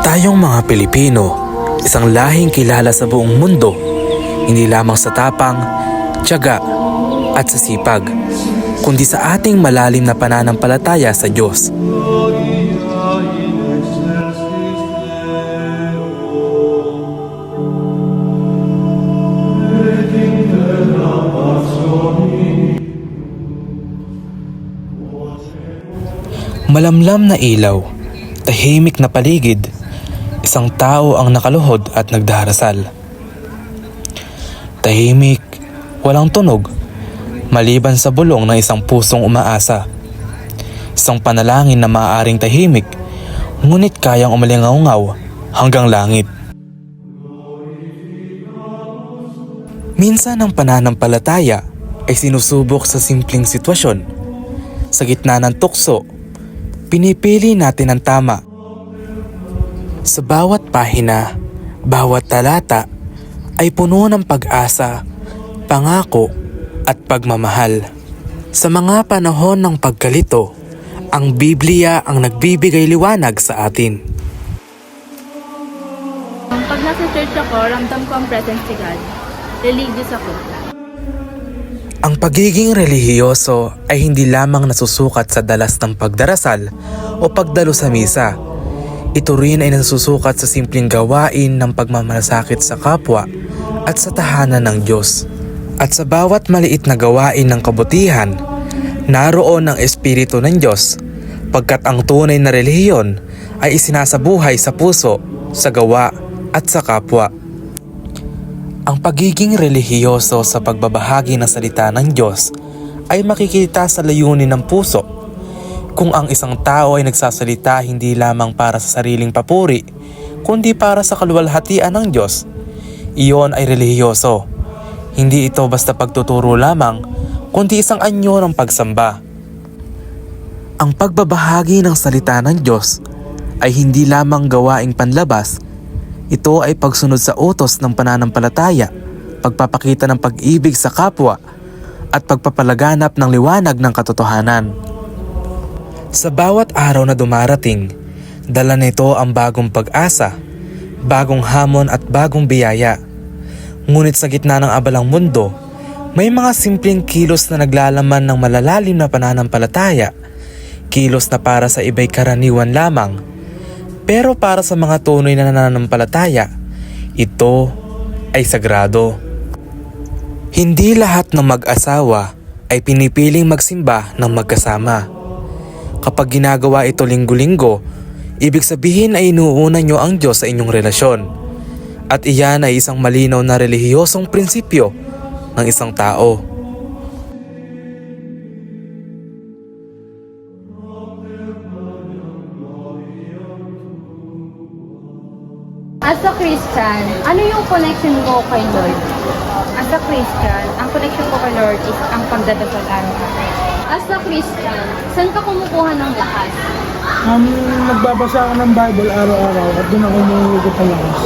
Tayong mga Pilipino, isang lahing kilala sa buong mundo, hindi lamang sa tapang, tiyaga at sa sipag, kundi sa ating malalim na pananampalataya sa Diyos. Malamlam na ilaw, tahimik na paligid, isang tao ang nakaluhod at nagdarasal. Tahimik, walang tunog, maliban sa bulong ng isang pusong umaasa. Isang panalangin na maaaring tahimik, ngunit kayang umalingaw-ngaw hanggang langit. Minsan ang pananampalataya ay sinusubok sa simpleng sitwasyon. Sa gitna ng tukso, pinipili natin ang tama. Sa bawat pahina, bawat talata ay puno ng pag-asa, pangako at pagmamahal. Sa mga panahon ng pagkalito, ang Biblia ang nagbibigay liwanag sa atin. Pag nasa church ako, ramdam ko ang presence ni God. Religious ako. Ang pagiging relihiyoso ay hindi lamang nasusukat sa dalas ng pagdarasal o pagdalo sa misa. Ito rin ay nasusukat sa simpleng gawain ng pagmamalasakit sa kapwa at sa tahanan ng Diyos. At sa bawat maliit na gawain ng kabutihan, naroon ang Espiritu ng Diyos, pagkat ang tunay na relihiyon ay isinasabuhay sa puso, sa gawa at sa kapwa. Ang pagiging relihiyoso sa pagbabahagi ng salita ng Diyos ay makikita sa layunin ng puso. Kung ang isang tao ay nagsasalita hindi lamang para sa sariling papuri, kundi para sa kaluwalhatian ng Diyos, iyon ay relihiyoso. Hindi ito basta pagtuturo lamang, kundi isang anyo ng pagsamba. Ang pagbabahagi ng salita ng Diyos ay hindi lamang gawaing panlabas. Ito ay pagsunod sa utos ng pananampalataya, pagpapakita ng pag-ibig sa kapwa, at pagpapalaganap ng liwanag ng katotohanan. Sa bawat araw na dumarating, dala nito ang bagong pag-asa, bagong hamon at bagong biyaya. Ngunit sa gitna ng abalang mundo, may mga simpleng kilos na naglalaman ng malalalim na pananampalataya, kilos na para sa iba'y karaniwan lamang. Pero para sa mga tunay na nananampalataya, ito ay sagrado. Hindi lahat ng mag-asawa ay pinipiling magsimba ng magkasama. Kapag ginagawa ito linggo-linggo, ibig sabihin ay inuuna nyo ang Diyos sa inyong relasyon. At iyan ay isang malinaw na relihiyosong prinsipyo ng isang tao. As a Christian, ano yung connection ko kay Lord? As a Christian, ang connection ko kay Lord is ang pagdadasal araw-araw. As a Christian, saan ka kumukuha ng lakas? Nagbabasa ako ng Bible araw-araw at doon ako umuhugot ng lakas.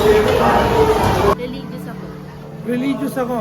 Religious ako. Religious ako.